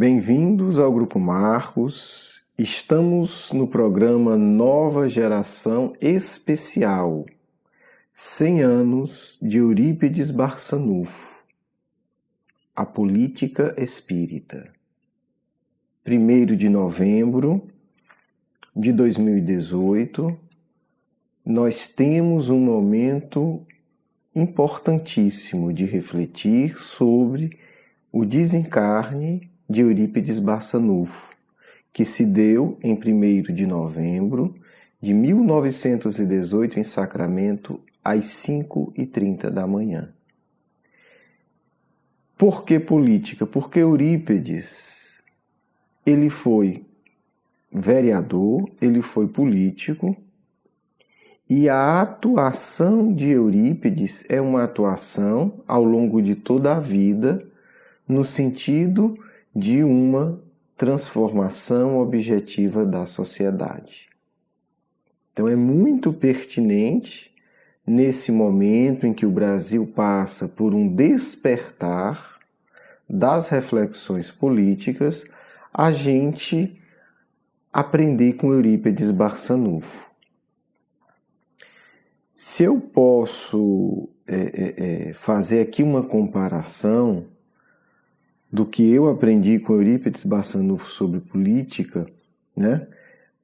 Bem-vindos ao Grupo Marcos. Estamos no programa Nova Geração Especial, 100 anos de Eurípides Barçanufo, a política espírita. 1º de novembro de 2018, nós temos um momento importantíssimo de refletir sobre o desencarne de Eurípides Barçanufo, que se deu em 1º de novembro de 1918 em Sacramento, às 5h30 da manhã. Por que política? Porque Eurípides, ele foi vereador, ele foi político, e a atuação de Eurípides é uma atuação ao longo de toda a vida, no sentido de uma transformação objetiva da sociedade. Então é muito pertinente, nesse momento em que o Brasil passa por um despertar das reflexões políticas, a gente aprender com Eurípides Barçanufo. Se eu posso fazer aqui uma comparação do que eu aprendi com Eurípides Barçanufo sobre política, né?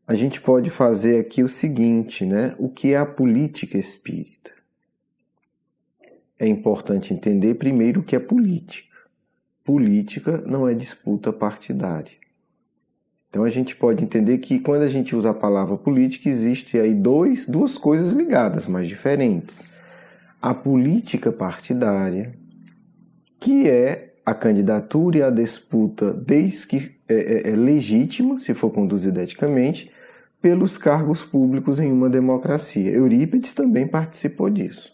A gente pode fazer aqui o seguinte, né? O que é a política espírita? É importante entender primeiro o que é política. Política não é disputa partidária. Então a gente pode entender que quando a gente usa a palavra política, existe aí duas coisas ligadas, mas diferentes. A política partidária, que é a candidatura e a disputa, desde que é legítima, se for conduzida eticamente, pelos cargos públicos em uma democracia. Eurípides também participou disso.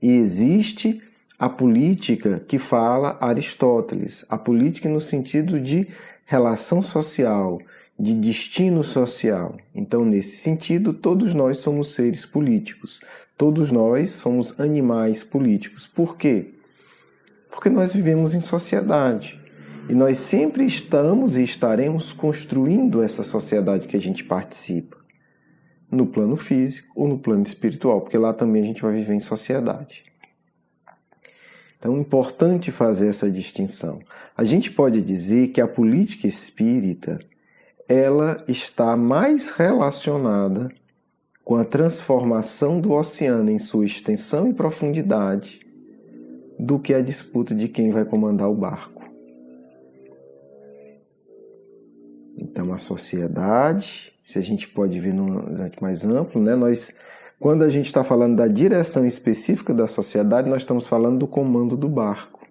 E existe a política que fala Aristóteles, a política no sentido de relação social, de destino social. Então, nesse sentido, todos nós somos seres políticos. Todos nós somos animais políticos. Por quê? Porque nós vivemos em sociedade. E nós sempre estamos e estaremos construindo essa sociedade que a gente participa. No plano físico ou no plano espiritual, porque lá também a gente vai viver em sociedade. Então é importante fazer essa distinção. A gente pode dizer que a política espírita, ela está mais relacionada com a transformação do oceano em sua extensão e profundidade do que a disputa de quem vai comandar o barco. Então a sociedade, se a gente pode ver num grande mais amplo, né, quando a gente está falando da direção específica da sociedade, nós estamos falando do comando do barco.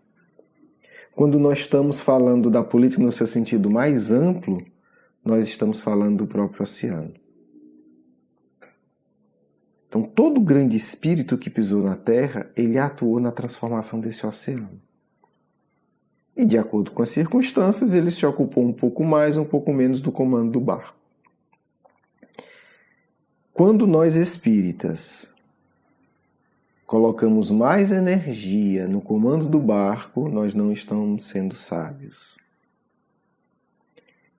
Quando nós estamos falando da política no seu sentido mais amplo, nós estamos falando do próprio oceano. Então, todo grande espírito que pisou na Terra, ele atuou na transformação desse oceano. E, de acordo com as circunstâncias, ele se ocupou um pouco mais, um pouco menos do comando do barco. Quando nós espíritas colocamos mais energia no comando do barco, nós não estamos sendo sábios.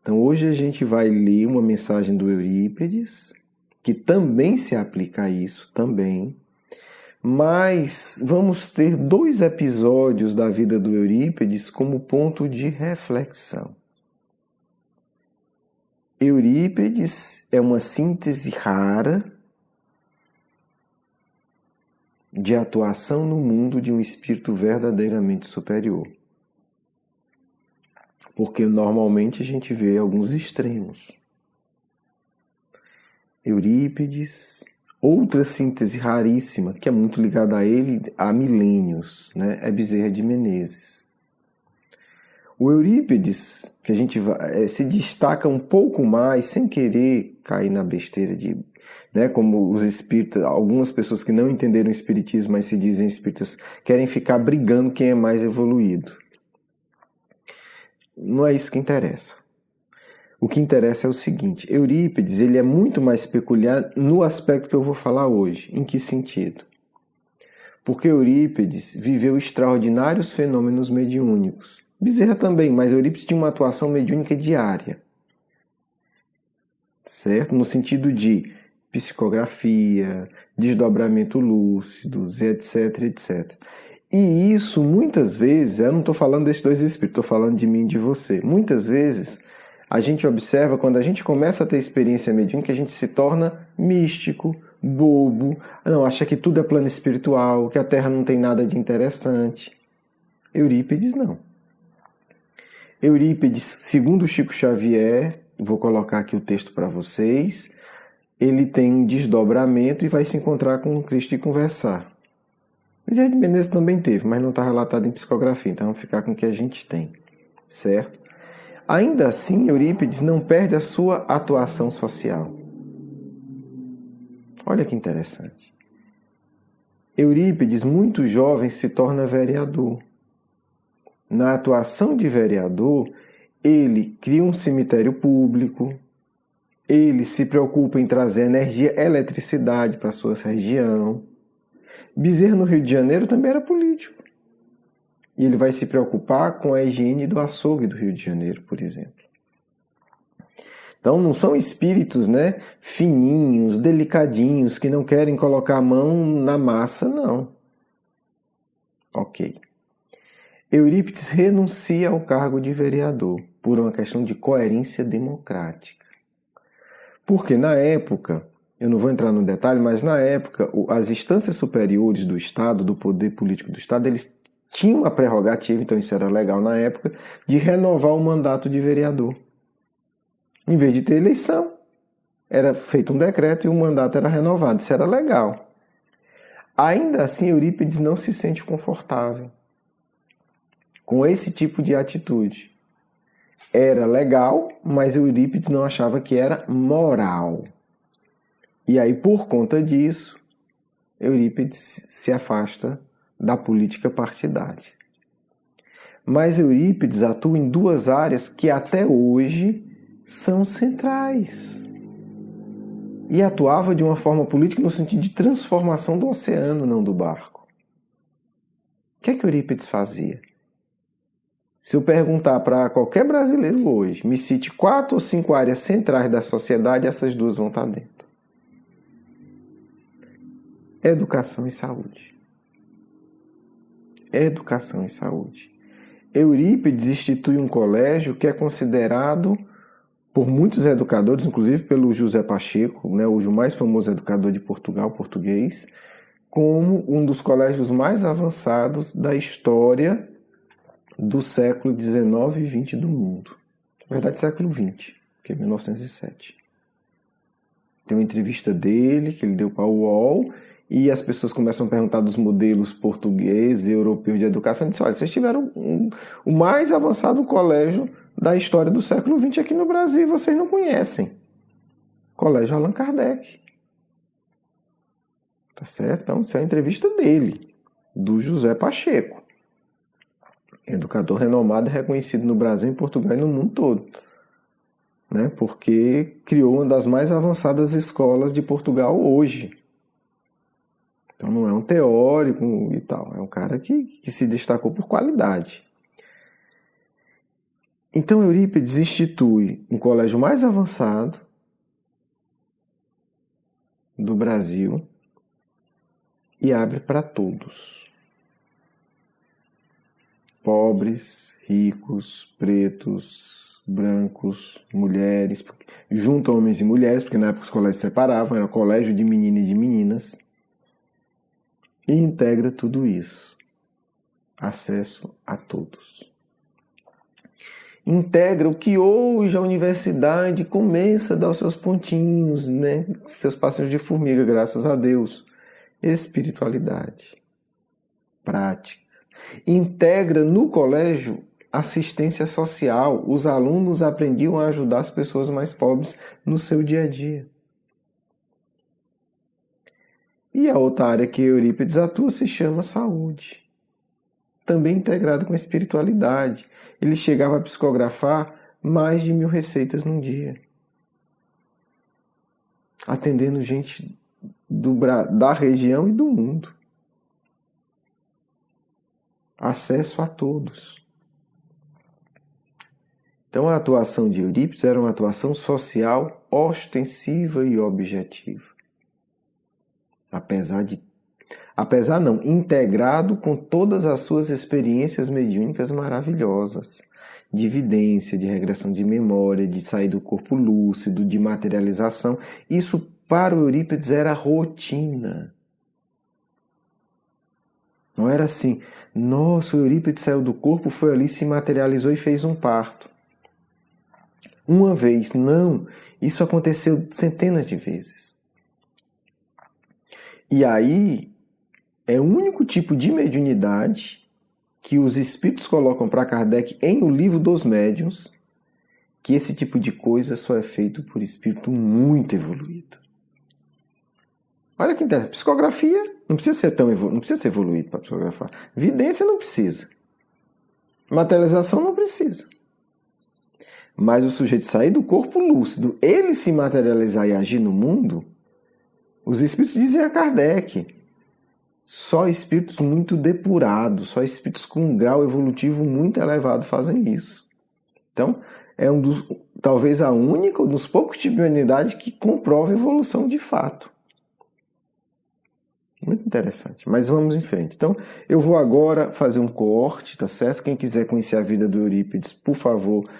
Então hoje a gente vai ler uma mensagem do Eurípides, que também se aplica a isso, também. Mas vamos ter 2 episódios da vida do Eurípides como ponto de reflexão. Eurípides é uma síntese rara de atuação no mundo de um espírito verdadeiramente superior. Porque normalmente a gente vê alguns extremos. Eurípides, outra síntese raríssima, que é muito ligada a ele há milênios, né? É Bezerra de Menezes. O Eurípides, que a gente se destaca um pouco mais, sem querer cair na besteira de, né, como os espíritas, algumas pessoas que não entenderam o espiritismo, mas se dizem espíritas, querem ficar brigando quem é mais evoluído. Não é isso que interessa. O que interessa é o seguinte, Eurípides ele é muito mais peculiar no aspecto que eu vou falar hoje. Em que sentido? Porque Eurípides viveu extraordinários fenômenos mediúnicos. Bezerra também, mas Eurípides tinha uma atuação mediúnica diária, certo? No sentido de psicografia, desdobramento lúcidos, etc, etc. E isso, muitas vezes, eu não estou falando desses dois espíritos, estou falando de mim e de você. Muitas vezes, a gente observa, quando a gente começa a ter experiência mediúnica, a gente se torna místico, bobo, não, acha que tudo é plano espiritual, que a Terra não tem nada de interessante. Eurípides, não. Eurípides, segundo Chico Xavier, vou colocar aqui o texto para vocês, ele tem um desdobramento e vai se encontrar com o Cristo e conversar. Bezerra de Menezes também teve, mas não está relatado em psicografia, então vamos ficar com o que a gente tem, certo? Ainda assim, Eurípides não perde a sua atuação social. Olha que interessante. Eurípides, muito jovem, se torna vereador. Na atuação de vereador, ele cria um cemitério público, ele se preocupa em trazer energia, eletricidade para a sua região. Bezerra, no Rio de Janeiro, também era político. E ele vai se preocupar com a higiene do açougue do Rio de Janeiro, por exemplo. Então, não são espíritos, né, fininhos, delicadinhos, que não querem colocar a mão na massa, não. Ok. Eurípides renuncia ao cargo de vereador por uma questão de coerência democrática. Porque na época, eu não vou entrar no detalhe, mas na época, as instâncias superiores do Estado, do poder político do Estado, eles tinham a prerrogativa, então isso era legal na época, de renovar o mandato de vereador. Em vez de ter eleição, era feito um decreto e o mandato era renovado. Isso era legal. Ainda assim, Eurípides não se sente confortável com esse tipo de atitude. Era legal, mas Eurípides não achava que era moral. E aí, por conta disso, Eurípides se afasta da política partidária. Mas Eurípides atua em duas áreas que até hoje são centrais. E atuava de uma forma política no sentido de transformação do oceano, não do barco. O que é que Eurípides fazia? Se eu perguntar para qualquer brasileiro hoje, me cite 4 ou 5 áreas centrais da sociedade, essas duas vão estar dentro. Educação e saúde. Educação e saúde. Eurípides institui um colégio que é considerado por muitos educadores, inclusive pelo José Pacheco, né, hoje o mais famoso educador de Portugal, português, como um dos colégios mais avançados da história do século XIX e XX do mundo. Na verdade, século XX, que é 1907. Tem uma entrevista dele, que ele deu para o UOL, e as pessoas começam a perguntar dos modelos português e europeu de educação. Ele disse, olha, vocês tiveram o mais avançado colégio da história do século XX aqui no Brasil, e vocês não conhecem. Colégio Allan Kardec. Tá certo? Então, isso é a entrevista dele, do José Pacheco. Educador renomado e reconhecido no Brasil, em Portugal e no mundo todo. Né? Porque criou uma das mais avançadas escolas de Portugal hoje. Então não é um teórico e tal, é um cara que se destacou por qualidade. Então Eurípides institui um colégio mais avançado do Brasil e abre para todos. Pobres, ricos, pretos, brancos, mulheres, junto a homens e mulheres, porque na época os colégios se separavam, era colégio de meninos e de meninas. E integra tudo isso. Acesso a todos. Integra o que hoje a universidade começa a dar os seus pontinhos, né? Seus passinhos de formiga, graças a Deus. Espiritualidade. Prática. Integra no colégio assistência social. Os alunos aprendiam a ajudar as pessoas mais pobres no seu dia a dia. E a outra área que Eurípides atua se chama saúde. Também integrado com a espiritualidade. Ele chegava a psicografar mais de 1000 receitas num dia. Atendendo gente da região e do mundo. Acesso a todos. Então a atuação de Eurípides era uma atuação social ostensiva e objetiva. Integrado com todas as suas experiências mediúnicas maravilhosas, de evidência, de regressão de memória, de sair do corpo lúcido, de materialização. Isso para o Eurípides era rotina. Não era assim, nossa, o Eurípides saiu do corpo, foi ali, se materializou e fez um parto. Uma vez, não. Isso aconteceu centenas de vezes. E aí, é o único tipo de mediunidade que os espíritos colocam para Kardec em O Livro dos Médiuns, que esse tipo de coisa só é feito por espírito muito evoluído. Olha que interessante. Psicografia não precisa ser não precisa ser evoluído para psicografar. Vidência não precisa. Materialização não precisa. Mas o sujeito sair do corpo lúcido, ele se materializar e agir no mundo, os espíritos dizem a Kardec, só espíritos muito depurados, só espíritos com um grau evolutivo muito elevado fazem isso. Então, é talvez a única, um dos poucos tipos de mediunidade que comprova evolução de fato. Muito interessante, mas vamos em frente. Então, eu vou agora fazer um corte, tá certo? Quem quiser conhecer a vida do Eurípides, por favor,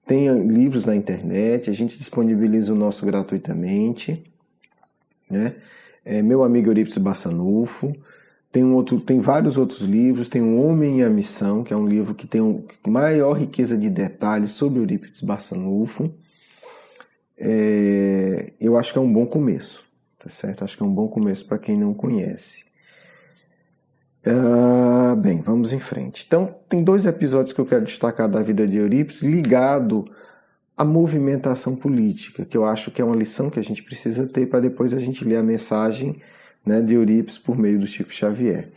tenha livros na internet, a gente disponibiliza o nosso gratuitamente, né? Meu amigo Eurípides Bassanufo, tem vários outros livros, tem O Homem e a Missão, que é um livro que tem maior riqueza de detalhes sobre Eurípides Bassanufo. Eu acho que é um bom começo. Tá certo? Acho que é um bom começo para quem não conhece. Bem, vamos em frente. Então, tem 2 episódios que eu quero destacar da vida de Eurípides ligado à movimentação política, que eu acho que é uma lição que a gente precisa ter para depois a gente ler a mensagem, né, de Eurípides por meio do Chico Xavier.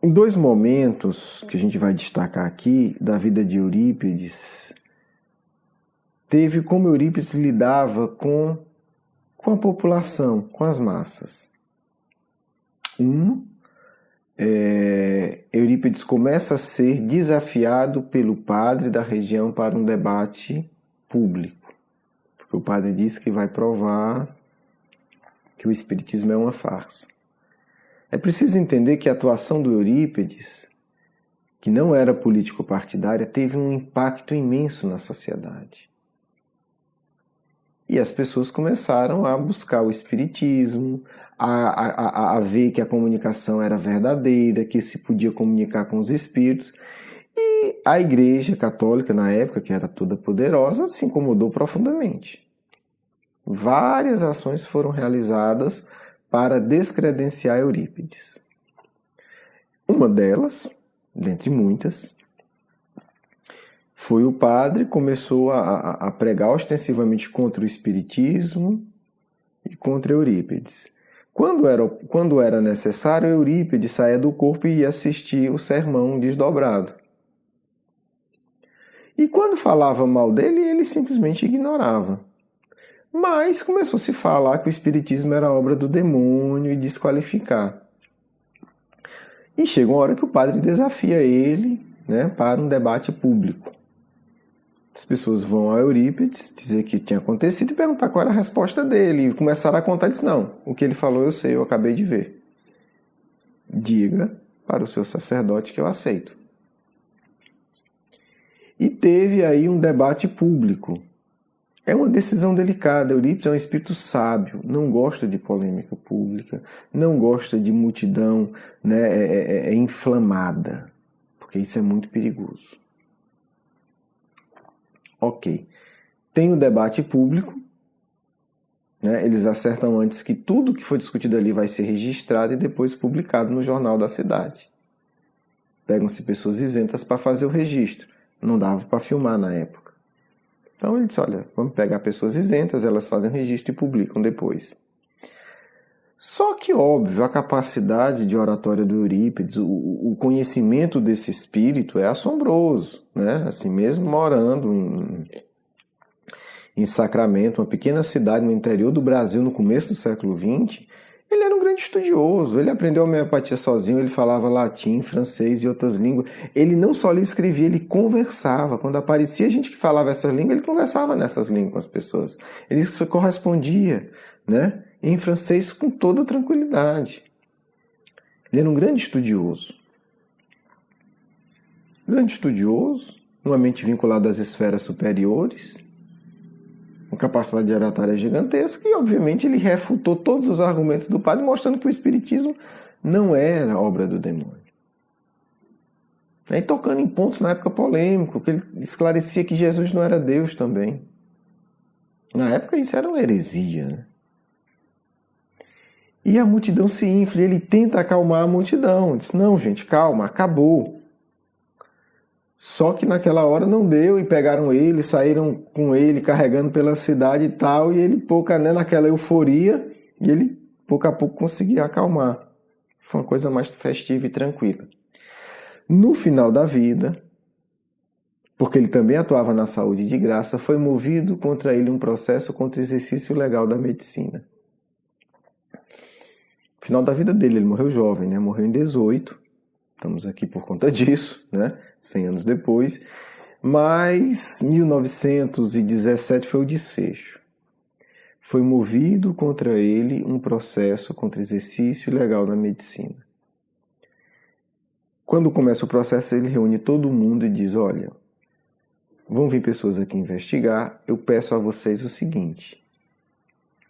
Em 2 momentos que a gente vai destacar aqui da vida de Eurípides, teve como Eurípides lidava com a população, com as massas. Eurípides começa a ser desafiado pelo padre da região para um debate público. Porque o padre diz que vai provar que o espiritismo é uma farsa. É preciso entender que a atuação do Eurípides, que não era político-partidária, teve um impacto imenso na sociedade. E as pessoas começaram a buscar o espiritismo, a ver que a comunicação era verdadeira, que se podia comunicar com os espíritos. E a Igreja Católica, na época, que era toda poderosa, se incomodou profundamente. Várias ações foram realizadas para descredenciar Eurípides. Uma delas, dentre muitas, foi o padre que começou a pregar ostensivamente contra o espiritismo e contra Eurípides. Quando era necessário, Eurípides saía do corpo e ia assistir o sermão desdobrado. E quando falava mal dele, ele simplesmente ignorava. Mas começou a se falar que o espiritismo era obra do demônio e desqualificar. E chega uma hora que o padre desafia ele, né, para um debate público. As pessoas vão a Eurípides dizer que tinha acontecido e perguntar qual era a resposta dele. E começaram a contar e disse, não, o que ele falou eu sei, eu acabei de ver. Diga para o seu sacerdote que eu aceito. E teve aí um debate público. É uma decisão delicada. Eurípides é um espírito sábio, não gosta de polêmica pública, não gosta de multidão, né, inflamada, porque isso é muito perigoso. Ok. Tem o debate público, né? Eles acertam antes que tudo que foi discutido ali vai ser registrado e depois publicado no jornal da cidade. Pegam-se pessoas isentas para fazer o registro. Não dava para filmar na época. Então ele disse, olha, vamos pegar pessoas isentas, elas fazem o registro e publicam depois. Só que, óbvio, a capacidade de oratória do Eurípides, o conhecimento desse espírito é assombroso, né? Assim, mesmo morando em Sacramento, uma pequena cidade no interior do Brasil, no começo do século XX, Ele era um grande estudioso, ele aprendeu homeopatia sozinho, ele falava latim, francês e outras línguas. Ele não só lia e escrevia, ele conversava. Quando aparecia gente que falava essas línguas, ele conversava nessas línguas com as pessoas. Ele correspondia, né, em francês com toda tranquilidade. Ele era um grande estudioso. Grande estudioso, uma mente vinculada às esferas superiores, uma capacidade de oratória gigantesca, e obviamente ele refutou todos os argumentos do padre, mostrando que o espiritismo não era obra do demônio. E tocando em pontos na época polêmicos, que ele esclarecia que Jesus não era Deus também. Na época isso era uma heresia, né? E a multidão se infla, ele tenta acalmar a multidão. Ele diz, não, gente, calma, acabou. Só que naquela hora não deu, e pegaram ele, saíram com ele, carregando pela cidade e tal, e ele, naquela euforia, e ele, pouco a pouco, conseguia acalmar. Foi uma coisa mais festiva e tranquila. No final da vida, porque ele também atuava na saúde de graça, foi movido contra ele um processo contra o exercício legal da medicina. No final da vida dele, ele morreu jovem, né? Morreu em 18. Estamos aqui por conta disso, né? 100 anos depois. Mas 1917 foi o desfecho. Foi movido contra ele um processo contra exercício ilegal na medicina. Quando começa o processo, ele reúne todo mundo e diz, olha, vão vir pessoas aqui investigar, eu peço a vocês o seguinte,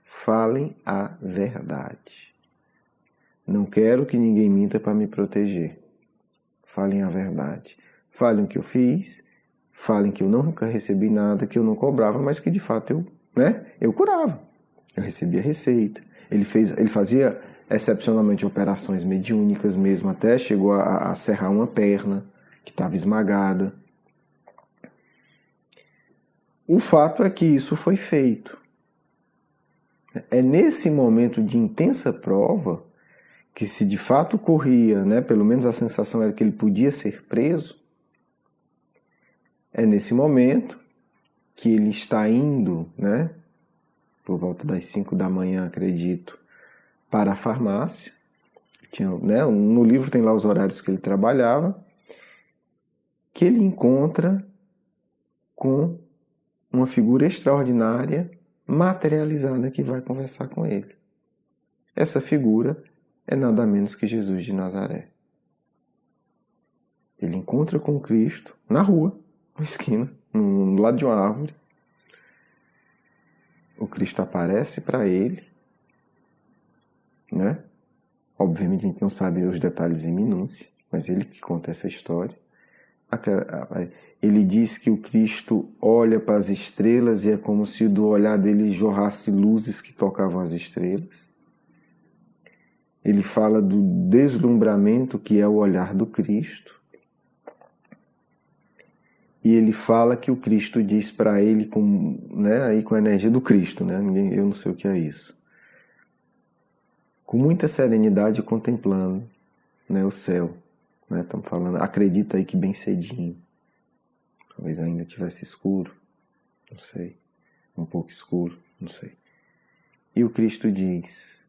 falem a verdade. Não quero que ninguém minta para me proteger. Falem a verdade. Falem o que eu fiz, falem que eu nunca recebi nada, que eu não cobrava, mas que de fato eu curava. Eu recebia receita. Ele fazia excepcionalmente operações mediúnicas mesmo, até chegou a serrar uma perna que estava esmagada. O fato é que isso foi feito. É nesse momento de intensa prova que, se de fato corria, né, pelo menos a sensação era que ele podia ser preso, é nesse momento que ele está indo, né, por volta das 5 da manhã, acredito, para a farmácia. No livro tem lá os horários que ele trabalhava, que ele encontra com uma figura extraordinária, materializada, que vai conversar com ele. Essa figura é nada menos que Jesus de Nazaré. Ele encontra com Cristo na rua, na esquina, no lado de uma árvore. O Cristo aparece para ele, né? Obviamente a gente não sabe os detalhes em minúcia, mas ele que conta essa história. Ele diz que o Cristo olha para as estrelas e é como se do olhar dele jorrasse luzes que tocavam as estrelas. Ele fala do deslumbramento que é o olhar do Cristo. E ele fala que o Cristo diz para ele, com a energia do Cristo, né? Eu não sei o que é isso. Com muita serenidade contemplando, né, o céu. Né? Estamos falando, acredita aí que bem cedinho. Talvez ainda tivesse escuro, não sei. Um pouco escuro, não sei. E o Cristo diz,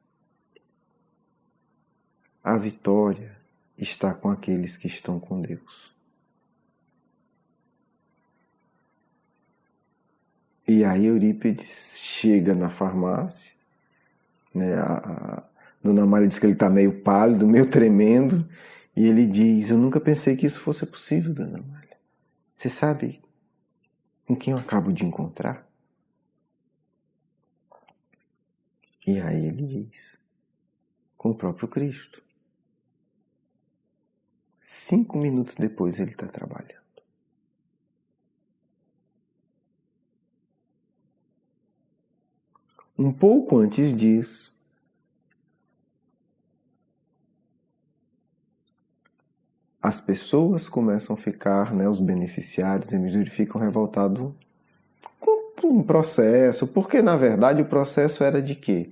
a vitória está com aqueles que estão com Deus. E aí Eurípides chega na farmácia, né? A Dona Amália diz que ele está meio pálido, meio tremendo, e ele diz, eu nunca pensei que isso fosse possível, Dona Amália. Você sabe com quem eu acabo de encontrar? E aí ele diz, com o próprio Cristo. 5 minutos depois ele está trabalhando. Um pouco antes disso, as pessoas começam a ficar, né, os beneficiários, eles ficam revoltados com um processo, porque na verdade o processo era de quê?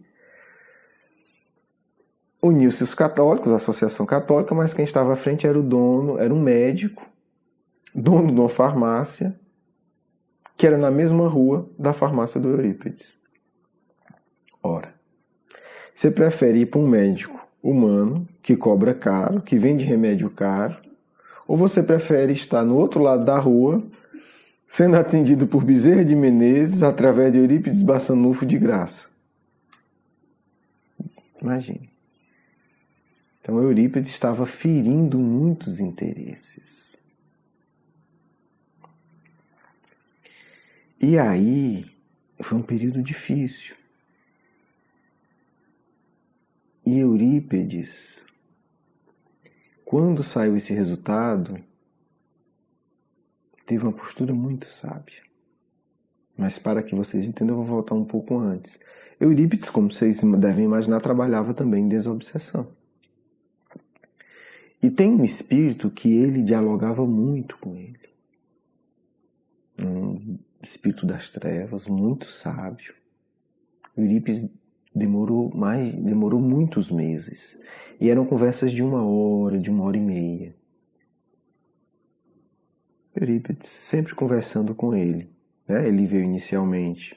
Uniu-se os católicos, a Associação Católica, mas quem estava à frente era o dono, era um médico, dono de uma farmácia, que era na mesma rua da farmácia do Eurípides. Ora, Você prefere ir para um médico humano, que cobra caro, que vende remédio caro, ou você prefere estar no outro lado da rua, sendo atendido por Bezerra de Menezes, através de Eurípides Barçanufo de graça? Imagine. Então Eurípides estava ferindo muitos interesses. E aí, foi um período difícil. E Eurípides, quando saiu esse resultado, teve uma postura muito sábia. Mas para que vocês entendam, eu vou voltar um pouco antes. Eurípides, como vocês devem imaginar, trabalhava também em desobsessão. E tem um espírito que ele dialogava muito com ele. Um espírito das trevas, muito sábio. Eurípides demorou muitos meses. E eram conversas de 1 hora, de 1h30. Eurípides sempre conversando com ele. Ele veio inicialmente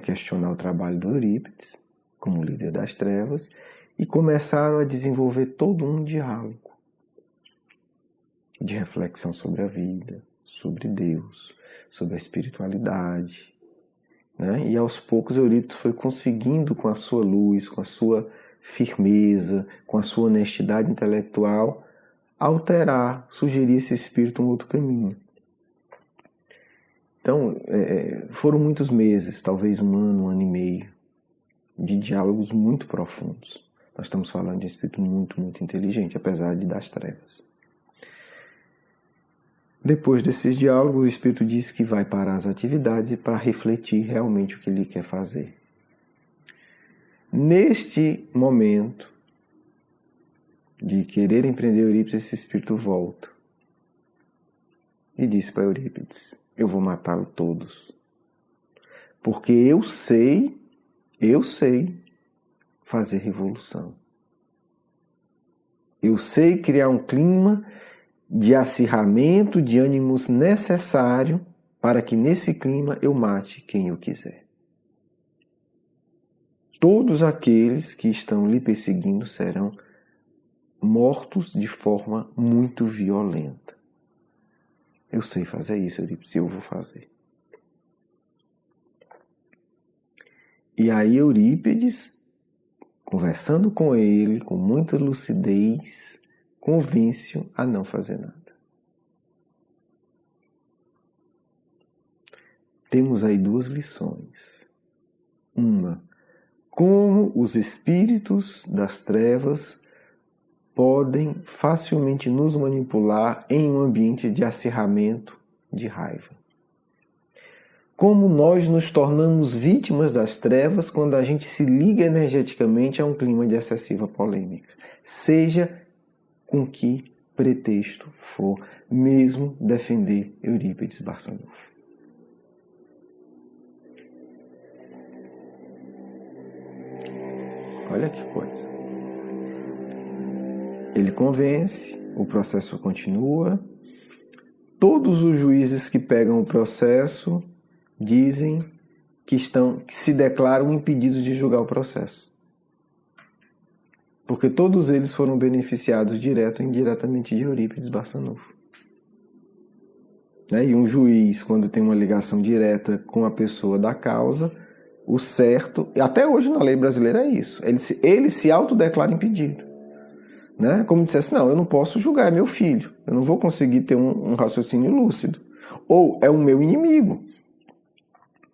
questionar o trabalho do Eurípides, como líder das trevas, e começaram a desenvolver todo um diálogo de reflexão sobre a vida, sobre Deus, sobre a espiritualidade. E aos poucos Eurípides foi conseguindo, com a sua luz, com a sua firmeza, com a sua honestidade intelectual, alterar, sugerir esse espírito um outro caminho. Então, foram muitos meses, talvez 1 ano, 1 ano e meio, de diálogos muito profundos. Nós estamos falando de um espírito muito, muito inteligente, apesar de das trevas. Depois desses diálogos, o espírito diz que vai parar as atividades para refletir realmente o que ele quer fazer. Neste momento de querer empreender Eurípides, esse espírito volta e diz para Eurípides: eu vou matá-los todos, porque eu sei fazer revolução. Eu sei criar um clima de acirramento, de ânimos necessário para que nesse clima eu mate quem eu quiser. Todos aqueles que estão lhe perseguindo serão mortos de forma muito violenta. Eu sei fazer isso, Eurípides, eu vou fazer. E aí Eurípides, conversando com ele, com muita lucidez, convence-o a não fazer nada. Temos aí 2 lições. Uma, como os espíritos das trevas podem facilmente nos manipular em um ambiente de acirramento, de raiva. Como nós nos tornamos vítimas das trevas quando a gente se liga energeticamente a um clima de excessiva polêmica. Seja com que pretexto for, mesmo defender Eurípides Barçanufo. Olha que coisa. Ele convence, o processo continua. Todos os juízes que pegam o processo dizem que se declaram impedidos de julgar o processo. Porque todos eles foram beneficiados direto ou indiretamente de Eurípides Barçanufo. E um juiz, quando tem uma ligação direta com a pessoa da causa, o certo, até hoje na lei brasileira é isso, ele se autodeclara impedido. Como dissesse, não, eu não posso julgar, é meu filho, eu não vou conseguir ter um raciocínio lúcido. Ou é o meu inimigo.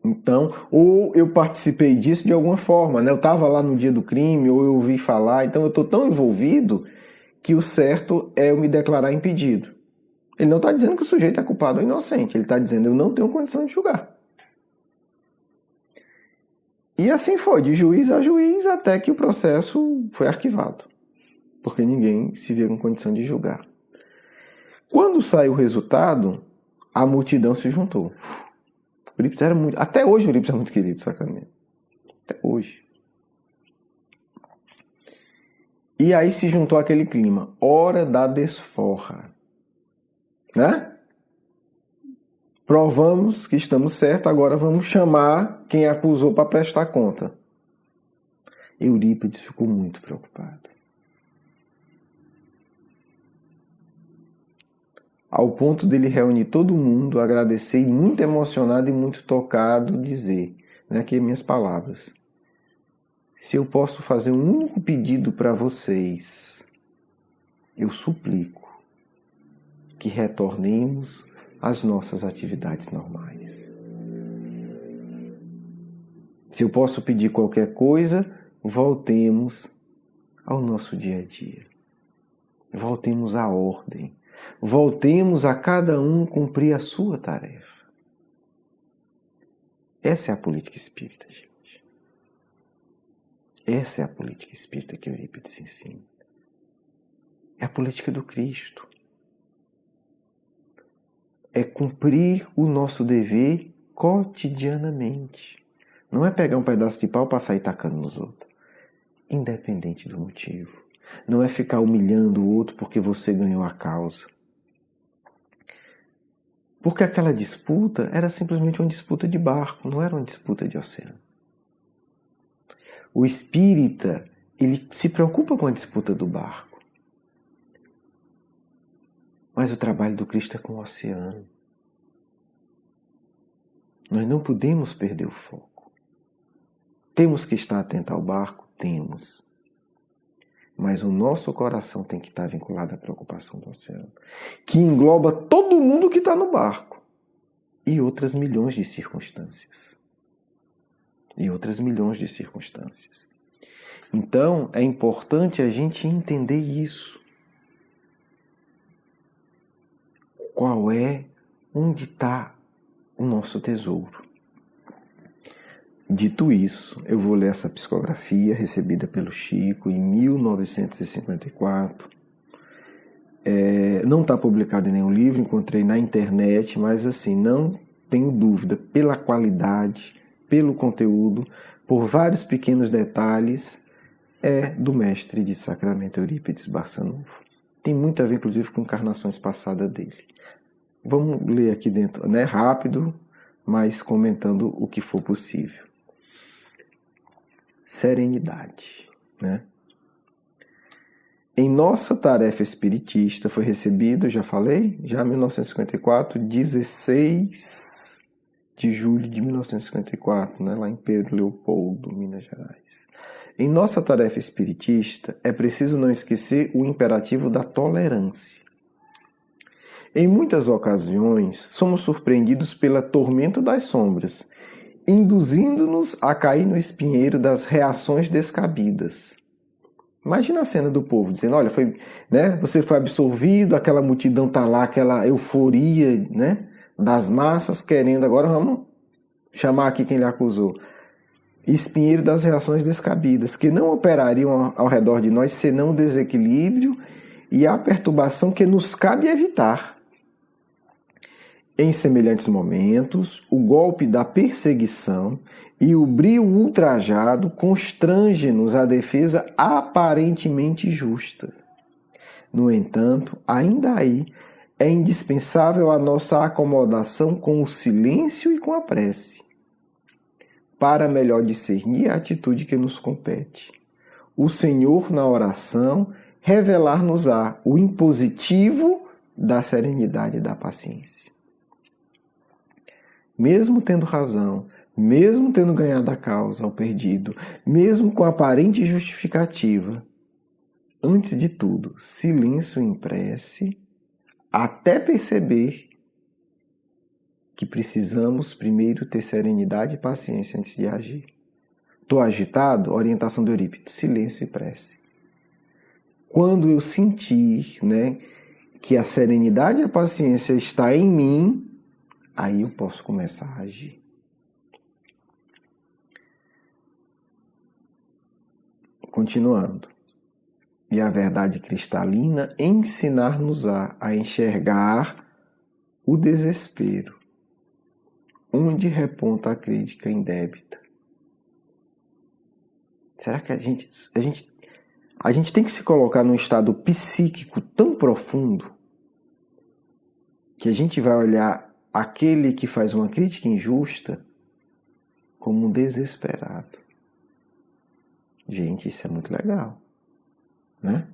Então, ou eu participei disso de alguma forma, eu estava lá no dia do crime, ou eu ouvi falar, então eu estou tão envolvido que o certo é eu me declarar impedido. Ele não está dizendo que o sujeito é culpado ou inocente, ele está dizendo eu não tenho condição de julgar. E assim foi, de juiz a juiz, até que o processo foi arquivado, porque ninguém se via com condição de julgar. Quando saiu o resultado, a multidão se juntou. Eurípides era muito... Até hoje o Eurípides é muito querido, sacamente. Até hoje. E aí se juntou aquele clima. Hora da desforra. Provamos que estamos certos, agora vamos chamar quem acusou para prestar conta. Eurípides ficou muito preocupado. Ao ponto dele reunir todo mundo, agradecer e muito emocionado e muito tocado, dizer, aqui minhas palavras: se eu posso fazer um único pedido para vocês, eu suplico que retornemos às nossas atividades normais. Se eu posso pedir qualquer coisa, voltemos ao nosso dia a dia. Voltemos à ordem. Voltemos a cada um cumprir a sua tarefa. Essa é a política espírita, gente. Essa é a política espírita que Eurípides ensina. É a política do Cristo. É cumprir o nosso dever cotidianamente. Não é pegar um pedaço de pau e passar e tacando nos outros. Independente do motivo. Não é ficar humilhando o outro porque você ganhou a causa. Porque aquela disputa era simplesmente uma disputa de barco, não era uma disputa de oceano. O espírita, ele se preocupa com a disputa do barco. Mas o trabalho do Cristo é com o oceano. Nós não podemos perder o foco. Temos que estar atento ao barco? Temos. Mas o nosso coração tem que estar vinculado à preocupação do oceano, que engloba todo mundo que está no barco e outras milhões de circunstâncias. Então, é importante a gente entender isso. Onde está o nosso tesouro? Dito isso, eu vou ler essa psicografia recebida pelo Chico em 1954. Não está publicado em nenhum livro, encontrei na internet, mas assim, não tenho dúvida, pela qualidade, pelo conteúdo, por vários pequenos detalhes, é do mestre de sacramento Eurípides Barçanufo. Tem muito a ver, inclusive, com encarnações passadas dele. Vamos ler aqui dentro, rápido, mas comentando o que for possível. Serenidade, Em nossa tarefa espiritista foi recebido, já falei, em 1954, 16 de julho de 1954, lá em Pedro Leopoldo, Minas Gerais. Em nossa tarefa espiritista, é preciso não esquecer o imperativo da tolerância. Em muitas ocasiões, somos surpreendidos pela tormenta das sombras, induzindo-nos a cair no espinheiro das reações descabidas. Imagina a cena do povo dizendo, olha, você foi absolvido, aquela multidão está lá, aquela euforia, das massas querendo, agora vamos chamar aqui quem lhe acusou. Espinheiro das reações descabidas, que não operariam ao redor de nós senão o desequilíbrio e a perturbação que nos cabe evitar. Em semelhantes momentos, o golpe da perseguição e o brio ultrajado constrangem-nos à defesa aparentemente justa. No entanto, ainda aí é indispensável a nossa acomodação com o silêncio e com a prece, para melhor discernir a atitude que nos compete. O Senhor, na oração, revelar-nos-á o impositivo da serenidade e da paciência. Mesmo tendo razão, mesmo tendo ganhado a causa ao perdido, mesmo com aparente justificativa, antes de tudo, silêncio em prece, até perceber que precisamos primeiro ter serenidade e paciência antes de agir. Estou agitado? Orientação do Eurípides, silêncio e prece. Quando eu sentir, que a serenidade e a paciência está em mim, aí eu posso começar a agir. Continuando. E a verdade cristalina ensinar-nos-á a enxergar o desespero, onde reponta a crítica indébita. Será que a gente tem que se colocar num estado psíquico tão profundo que a gente vai olhar aquele que faz uma crítica injusta como um desesperado? Gente, isso é muito legal, né?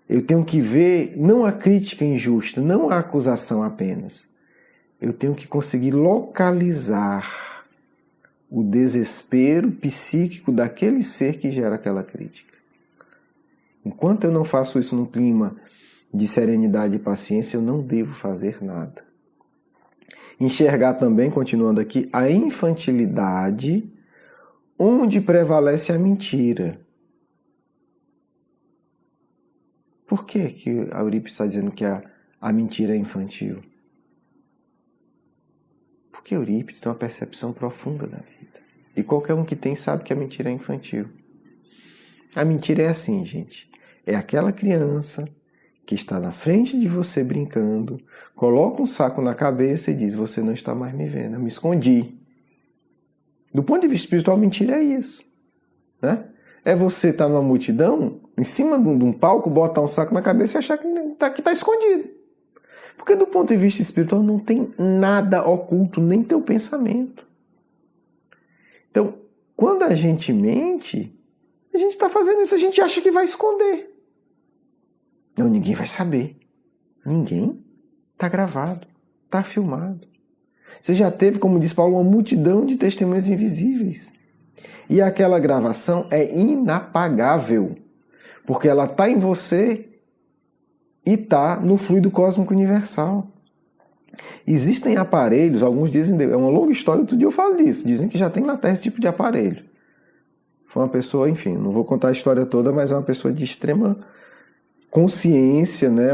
Eu tenho que ver não a crítica injusta, não a acusação apenas. Eu tenho que conseguir localizar o desespero psíquico daquele ser que gera aquela crítica. Enquanto eu não faço isso num clima de serenidade e paciência, eu não devo fazer nada. Enxergar também, continuando aqui, a infantilidade onde prevalece a mentira. Por que a Eurípides está dizendo que a mentira é infantil? Porque Eurípides tem uma percepção profunda da vida. E qualquer um que tem sabe que a mentira é infantil. A mentira é assim, gente. É aquela criança que está na frente de você brincando, coloca um saco na cabeça e diz: você não está mais me vendo, eu me escondi. Do ponto de vista espiritual, mentira é isso, né? É você estar numa multidão, em cima de um palco, botar um saco na cabeça e achar que está escondido. Porque do ponto de vista espiritual não tem nada oculto, nem teu pensamento. Então, quando a gente mente, a gente está fazendo isso, a gente acha que vai esconder. Não, ninguém vai saber. Ninguém. Está gravado, está filmado. Você já teve, como diz Paulo, uma multidão de testemunhas invisíveis. E aquela gravação é inapagável, porque ela está em você e está no fluido cósmico universal. Existem aparelhos, alguns dizem, é uma longa história, outro dia eu falo disso, dizem que já tem na Terra esse tipo de aparelho. Foi uma pessoa, enfim, não vou contar a história toda, mas é uma pessoa de extrema consciência, né,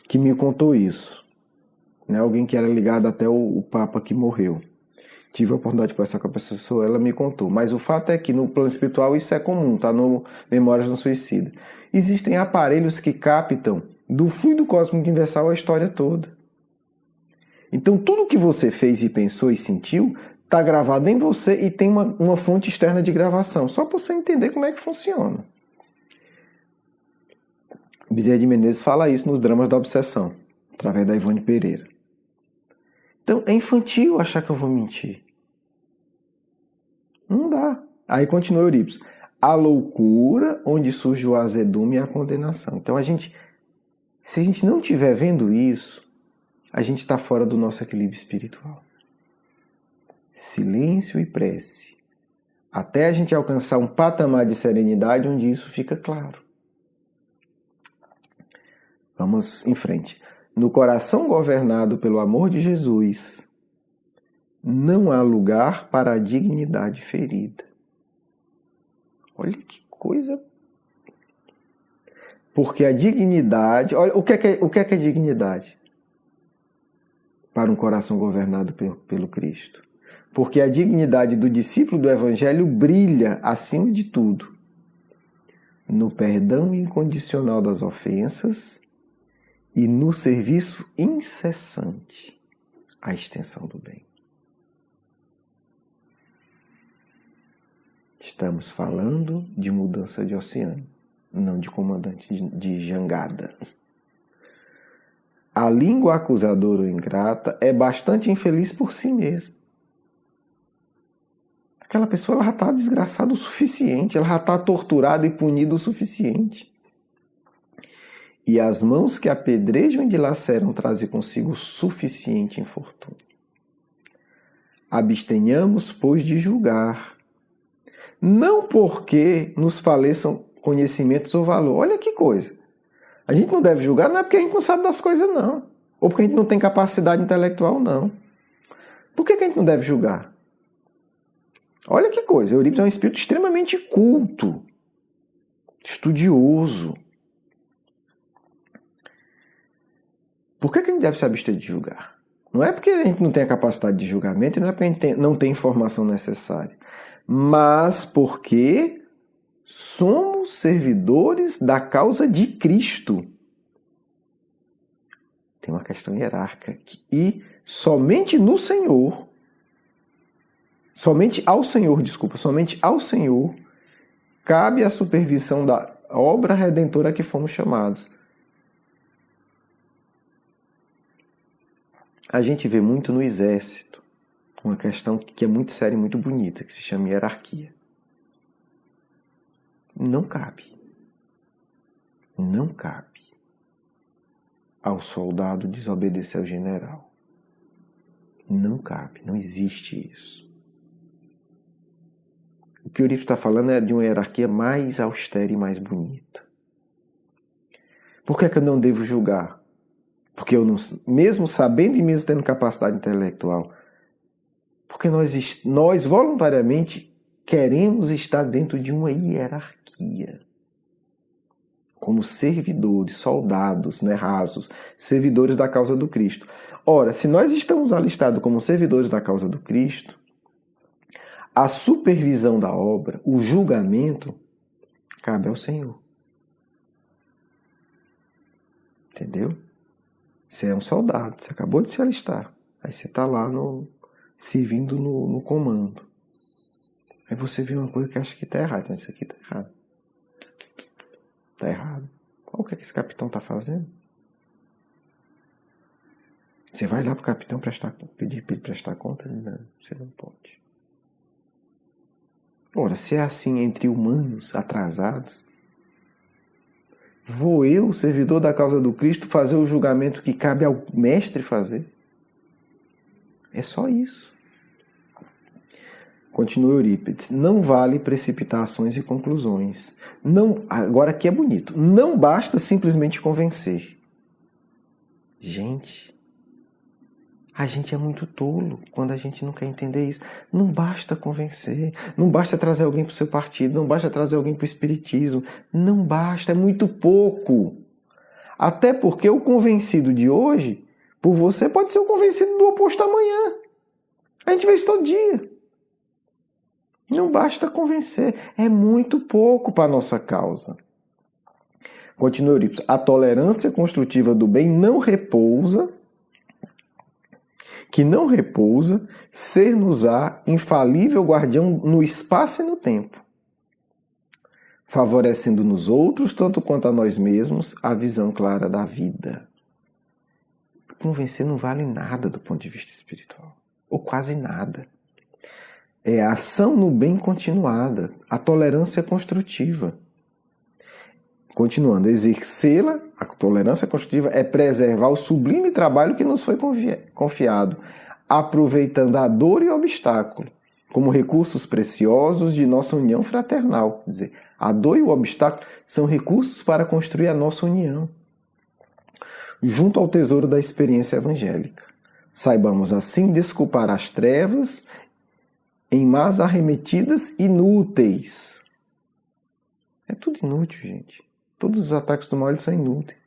que me contou isso. Né, alguém que era ligado até o Papa que morreu. Tive a oportunidade de conversar com a pessoa, ela me contou. Mas o fato é que no plano espiritual isso é comum, está no Memórias do Suicida. Existem aparelhos que captam do fluido cósmico universal a história toda. Então tudo que você fez e pensou e sentiu está gravado em você e tem uma fonte externa de gravação. Só para você entender como é que funciona. Bezerra de Menezes fala isso nos Dramas da Obsessão, através da Ivone Pereira. Então, é infantil achar que eu vou mentir. Não dá. Aí continua Eurípides. A loucura onde surge o azedume e a condenação. Então, se a gente não estiver vendo isso, a gente está fora do nosso equilíbrio espiritual. Silêncio e prece. Até a gente alcançar um patamar de serenidade onde isso fica claro. Vamos em frente. No coração governado pelo amor de Jesus, não há lugar para a dignidade ferida. Olha que coisa. Porque a dignidade... Olha, o que é dignidade? Para um coração governado pelo Cristo. Porque a dignidade do discípulo do Evangelho brilha, acima de tudo, no perdão incondicional das ofensas e no serviço incessante à extensão do bem. Estamos falando de mudança de oceano, não de comandante de jangada. A língua acusadora ou ingrata é bastante infeliz por si mesma. Aquela pessoa ela já está desgraçada o suficiente, ela já está torturada e punida o suficiente. E as mãos que apedrejam e dilaceram trazem consigo suficiente infortúnio. Abstenhamos, pois, de julgar, não porque nos faleçam conhecimentos ou valor. Olha que coisa. A gente não deve julgar, não é porque a gente não sabe das coisas, não. Ou porque a gente não tem capacidade intelectual, não. Por que a gente não deve julgar? Olha que coisa. Eurípides é um espírito extremamente culto, estudioso. Por que a gente deve se abster de julgar? Não é porque a gente não tem a capacidade de julgamento, não é porque a gente não tem informação necessária, mas porque somos servidores da causa de Cristo. Tem uma questão hierárquica aqui. E somente no Senhor, somente ao Senhor, cabe a supervisão da obra redentora a que fomos chamados. A gente vê muito no exército uma questão que é muito séria e muito bonita, que se chama hierarquia. Não cabe. Não cabe ao soldado desobedecer ao general. Não cabe, não existe isso. O que o Eurípides está falando é de uma hierarquia mais austera e mais bonita. Por que é que eu não devo julgar? Porque eu não, mesmo sabendo e mesmo tendo capacidade intelectual, porque nós voluntariamente queremos estar dentro de uma hierarquia. Como servidores, soldados, né, rasos, servidores da causa do Cristo. Ora, se nós estamos alistados como servidores da causa do Cristo, a supervisão da obra, o julgamento, cabe ao Senhor. Entendeu? Você é um soldado, você acabou de se alistar. Aí você está lá servindo no comando. Aí você vê uma coisa que acha que está errado, mas isso aqui está errado. Está errado. Qual que é que esse capitão está fazendo? Você vai lá para o capitão pedir para ele prestar conta? Não, você não pode. Ora, se é assim entre humanos atrasados, vou eu, servidor da causa do Cristo, fazer o julgamento que cabe ao mestre fazer? É só isso. Continua Eurípides. Não vale precipitar ações e conclusões. Não, agora aqui é bonito. Não basta simplesmente convencer. Gente, a gente é muito tolo quando a gente não quer entender isso. Não basta convencer. Não basta trazer alguém para o seu partido. Não basta trazer alguém para o espiritismo. Não basta, é muito pouco. Até porque o convencido de hoje, por você, pode ser o convencido do oposto amanhã. A gente vê isso todo dia. Não basta convencer. É muito pouco para a nossa causa. Continua Eurípides. A tolerância construtiva do bem não repousa, ser-nos-á infalível guardião no espaço e no tempo, favorecendo nos outros, tanto quanto a nós mesmos, a visão clara da vida. Convencer não vale nada do ponto de vista espiritual, ou quase nada. É a ação no bem continuada, a tolerância construtiva. Continuando, exercê-la, a tolerância construtiva, é preservar o sublime trabalho que nos foi confiado, aproveitando a dor e o obstáculo como recursos preciosos de nossa união fraternal. Quer dizer, a dor e o obstáculo são recursos para construir a nossa união, junto ao tesouro da experiência evangélica. Saibamos assim desculpar as trevas em más arremetidas inúteis. É tudo inútil, gente. Todos os ataques do mal eles são inúteis,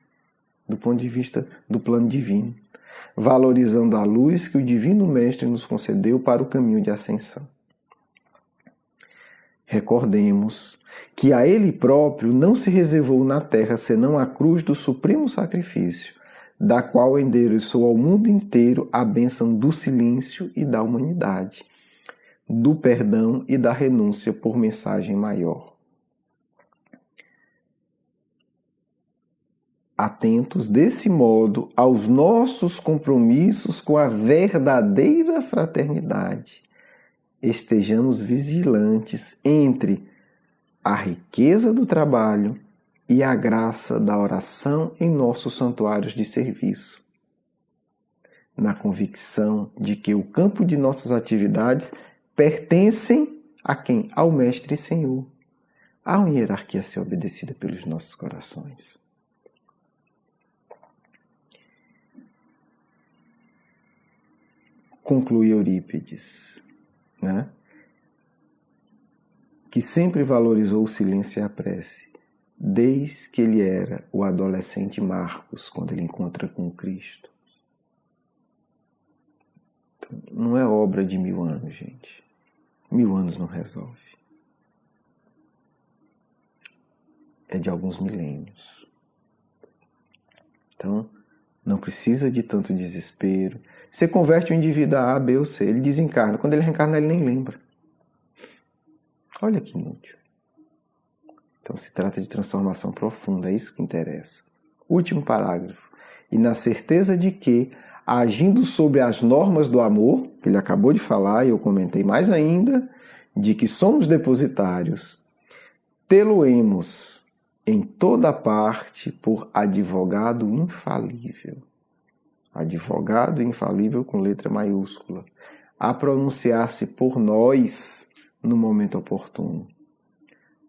do ponto de vista do plano divino, valorizando a luz que o Divino Mestre nos concedeu para o caminho de ascensão. Recordemos que a Ele próprio não se reservou na terra senão a cruz do supremo sacrifício, da qual endereçou ao mundo inteiro a bênção do silêncio e da humanidade, do perdão e da renúncia por mensagem maior. Atentos, desse modo, aos nossos compromissos com a verdadeira fraternidade. Estejamos vigilantes entre a riqueza do trabalho e a graça da oração em nossos santuários de serviço, na convicção de que o campo de nossas atividades pertencem a quem? Ao Mestre e Senhor. Há uma hierarquia a ser obedecida pelos nossos corações. Conclui Eurípides, né? Que sempre valorizou o silêncio e a prece, desde que ele era o adolescente Marcos, quando ele encontra com o Cristo. Então, não é obra de 1000 anos, gente. 1000 anos não resolve. É de alguns milênios. Então, não precisa de tanto desespero. Você converte o indivíduo a A, B ou C, ele desencarna. Quando ele reencarna, ele nem lembra. Olha que inútil. Então se trata de transformação profunda, é isso que interessa. Último parágrafo. E na certeza de que, agindo sobre as normas do amor, que ele acabou de falar e eu comentei mais ainda, de que somos depositários, tê-lo-emos em toda parte por advogado infalível. Advogado infalível com letra maiúscula. A pronunciar-se por nós no momento oportuno.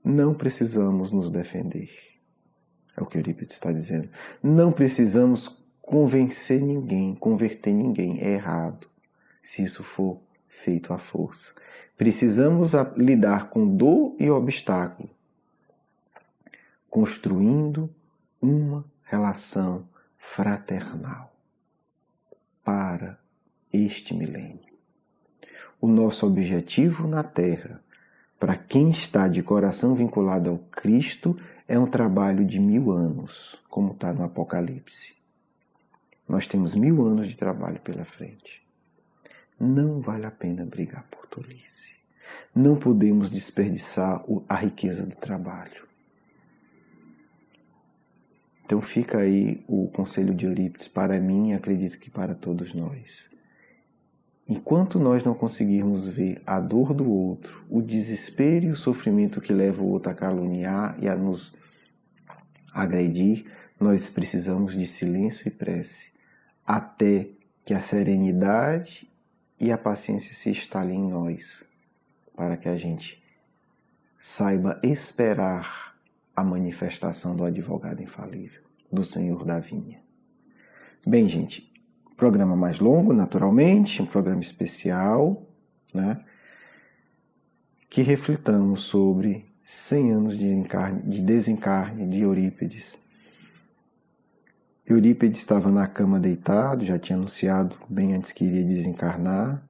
Não precisamos nos defender. É o que Eurípides está dizendo. Não precisamos convencer ninguém, converter ninguém. É errado se isso for feito à força. Precisamos lidar com dor e obstáculo, construindo uma relação fraternal para este milênio. O nosso objetivo na Terra, para quem está de coração vinculado ao Cristo, é um trabalho de 1000 anos, como está no Apocalipse. Nós temos 1000 anos de trabalho pela frente. Não vale a pena brigar por tolice. Não podemos desperdiçar a riqueza do trabalho. Então fica aí o conselho de Eurípides para mim e acredito que para todos nós. Enquanto nós não conseguirmos ver a dor do outro, o desespero e o sofrimento que leva o outro a caluniar e a nos agredir, nós precisamos de silêncio e prece, até que a serenidade e a paciência se instalem em nós, para que a gente saiba esperar a manifestação do advogado infalível, do Senhor da vinha. Bem, gente, programa mais longo, naturalmente, um programa especial, né? Que reflitamos sobre 100 anos de desencarne de Eurípides. Eurípides estava na cama deitado, já tinha anunciado bem antes que iria desencarnar.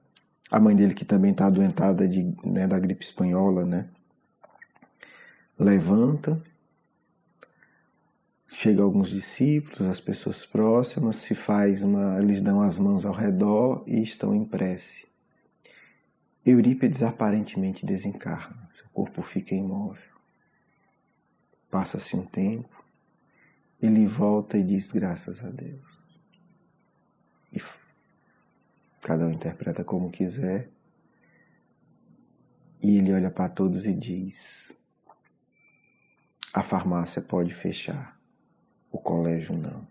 A mãe dele, que também está adoentada da gripe espanhola, né? Levanta. Chega alguns discípulos, as pessoas próximas, eles dão as mãos ao redor e estão em prece. Eurípides aparentemente desencarna, seu corpo fica imóvel. Passa-se um tempo, ele volta e diz graças a Deus. E cada um interpreta como quiser. E ele olha para todos e diz: a farmácia pode fechar. O colégio não.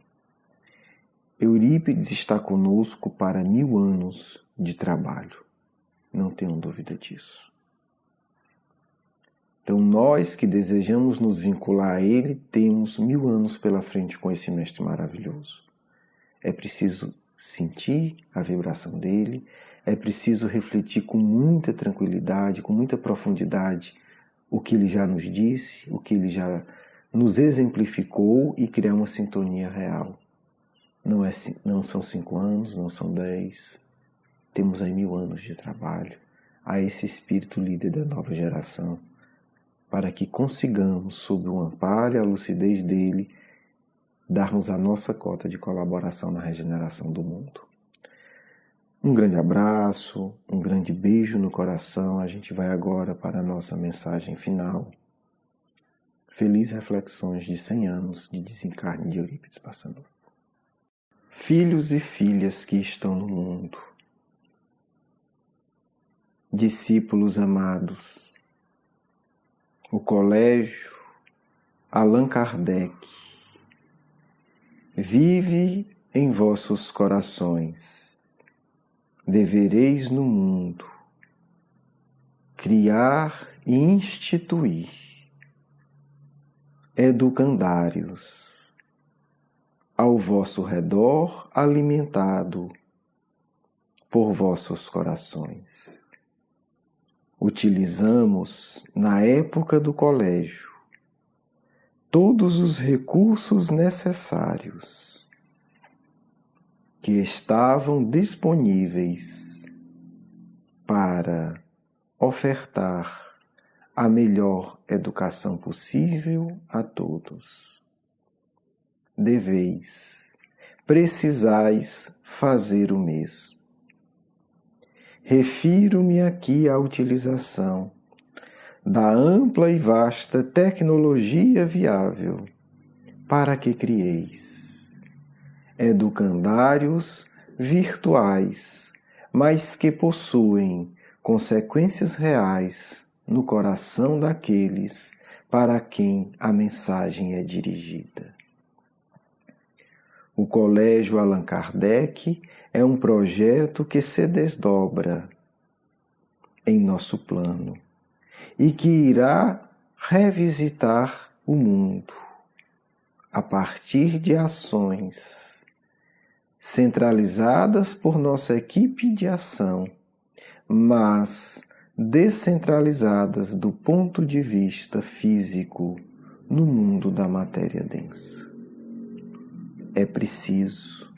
Eurípides está conosco para 1000 anos de trabalho. Não tenham dúvida disso. Então nós que desejamos nos vincular a ele, temos 1000 anos pela frente com esse mestre maravilhoso. É preciso sentir a vibração dele, é preciso refletir com muita tranquilidade, com muita profundidade o que ele já nos disse, o que ele já nos exemplificou e criar uma sintonia real. Não são 5 anos, não são 10. Temos aí 1000 anos de trabalho a esse espírito líder da nova geração, para que consigamos, sob o amparo e a lucidez dele, darmos a nossa cota de colaboração na regeneração do mundo. Um grande abraço, um grande beijo no coração. A gente vai agora para a nossa mensagem final. Feliz reflexões de 100 anos de desencarne de Eurípides Barçanufo. Filhos e filhas que estão no mundo, discípulos amados, o Colégio Allan Kardec vive em vossos corações. Devereis no mundo criar e instituir educandários ao vosso redor, alimentado por vossos corações. Utilizamos, na época do colégio, todos os recursos necessários que estavam disponíveis para ofertar a melhor educação possível a todos. Precisais fazer o mesmo. Refiro-me aqui à utilização da ampla e vasta tecnologia viável para que crieis educandários virtuais, mas que possuem consequências reais no coração daqueles para quem a mensagem é dirigida. O Colégio Allan Kardec é um projeto que se desdobra em nosso plano e que irá revisitar o mundo a partir de ações centralizadas por nossa equipe de ação, mas descentralizadas do ponto de vista físico no mundo da matéria densa. É preciso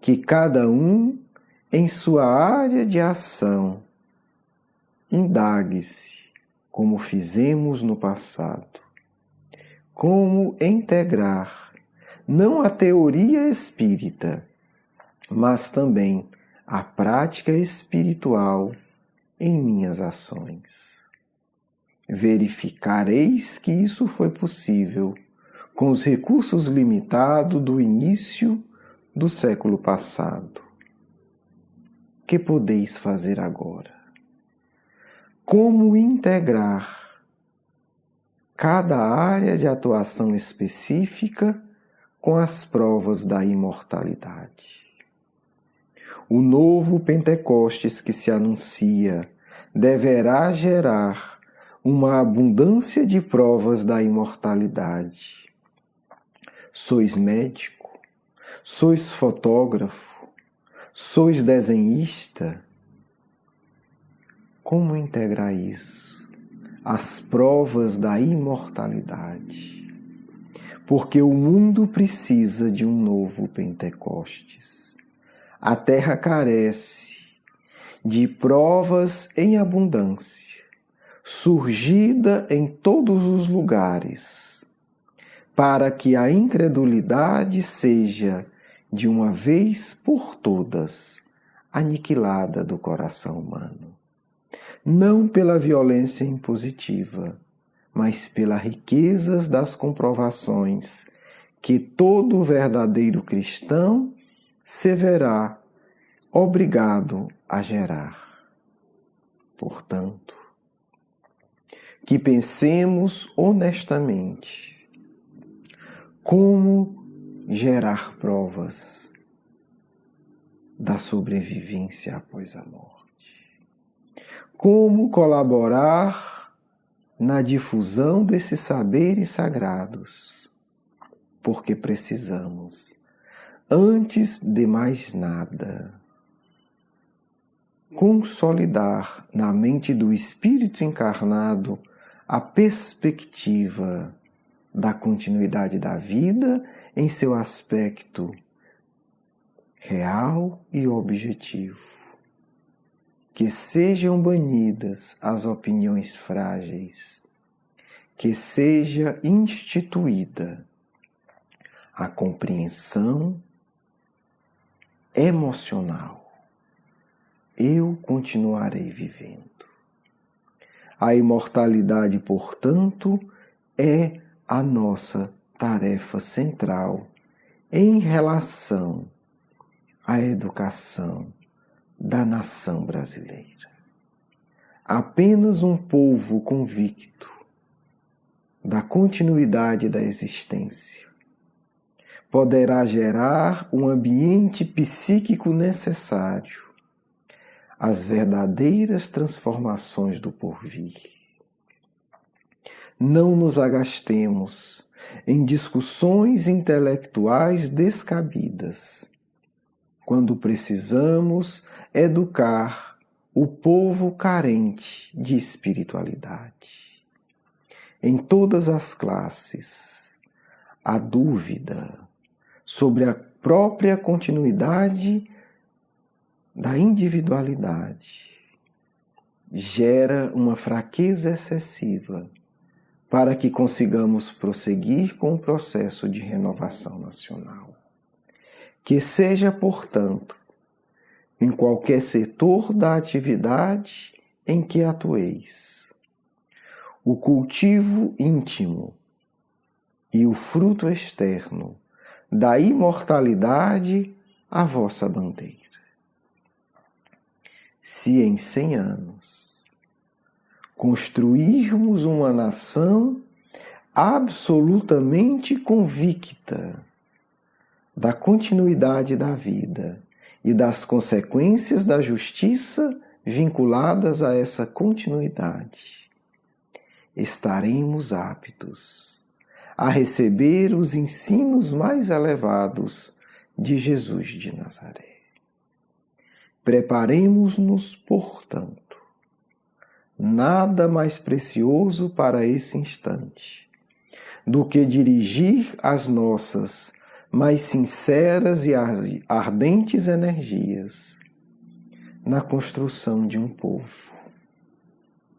que cada um, em sua área de ação, indague-se, como fizemos no passado, como integrar não a teoria espírita, mas também a prática espiritual em minhas ações. Verificareis que isso foi possível com os recursos limitados do início do século passado. Que podeis fazer agora? Como integrar cada área de atuação específica com as provas da imortalidade? O novo Pentecostes que se anuncia deverá gerar uma abundância de provas da imortalidade. Sois médico? Sois fotógrafo? Sois desenhista? Como integrar isso? As provas da imortalidade. Porque o mundo precisa de um novo Pentecostes. A terra carece de provas em abundância, surgida em todos os lugares, para que a incredulidade seja, de uma vez por todas, aniquilada do coração humano. Não pela violência impositiva, mas pelas riquezas das comprovações que todo verdadeiro cristão se verá obrigado a gerar. Portanto, que pensemos honestamente como gerar provas da sobrevivência após a morte. Como colaborar na difusão desses saberes sagrados, porque precisamos, antes de mais nada, consolidar na mente do espírito encarnado a perspectiva da continuidade da vida em seu aspecto real e objetivo. Que sejam banidas as opiniões frágeis, que seja instituída a compreensão emocional. Eu continuarei vivendo. A imortalidade, portanto, é a nossa tarefa central em relação à educação da nação brasileira. Apenas um povo convicto da continuidade da existência poderá gerar um ambiente psíquico necessário às verdadeiras transformações do porvir. Não nos agastemos em discussões intelectuais descabidas, quando precisamos educar o povo carente de espiritualidade. Em todas as classes, a dúvida sobre a própria continuidade da individualidade gera uma fraqueza excessiva para que consigamos prosseguir com o processo de renovação nacional. Que seja, portanto, em qualquer setor da atividade em que atueis, o cultivo íntimo e o fruto externo da imortalidade a vossa bandeira. Se em 100 anos construirmos uma nação absolutamente convicta da continuidade da vida e das consequências da justiça vinculadas a essa continuidade, estaremos aptos a receber os ensinos mais elevados de Jesus de Nazaré. Preparemo-nos, portanto, nada mais precioso para esse instante do que dirigir as nossas mais sinceras e ardentes energias na construção de um povo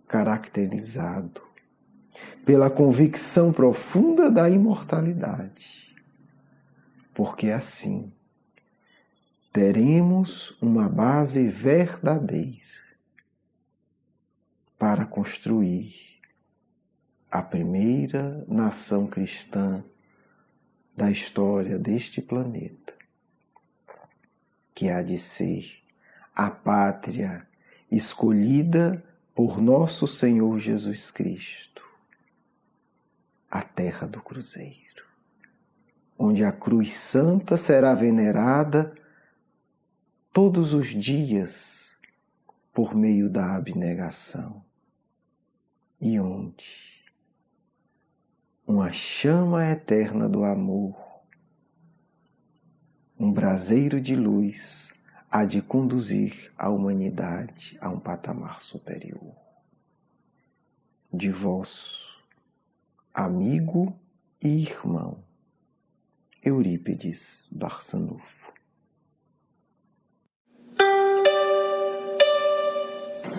caracterizado pela convicção profunda da imortalidade, porque assim teremos uma base verdadeira para construir a primeira nação cristã da história deste planeta, que há de ser a pátria escolhida por nosso Senhor Jesus Cristo, a terra do Cruzeiro, onde a cruz santa será venerada todos os dias por meio da abnegação, e onde uma chama eterna do amor, um braseiro de luz, há de conduzir a humanidade a um patamar superior. De vosso amigo e irmão, Eurípides Barçanufo.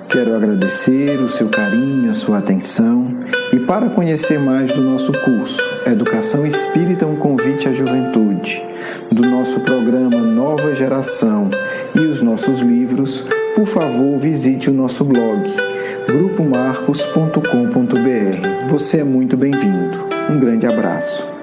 Quero agradecer o seu carinho, a sua atenção, e para conhecer mais do nosso curso Educação Espírita, um convite à juventude, do nosso programa Nova Geração e os nossos livros, por favor, visite o nosso blog grupomarcos.com.br. Você é muito bem-vindo. Um grande abraço.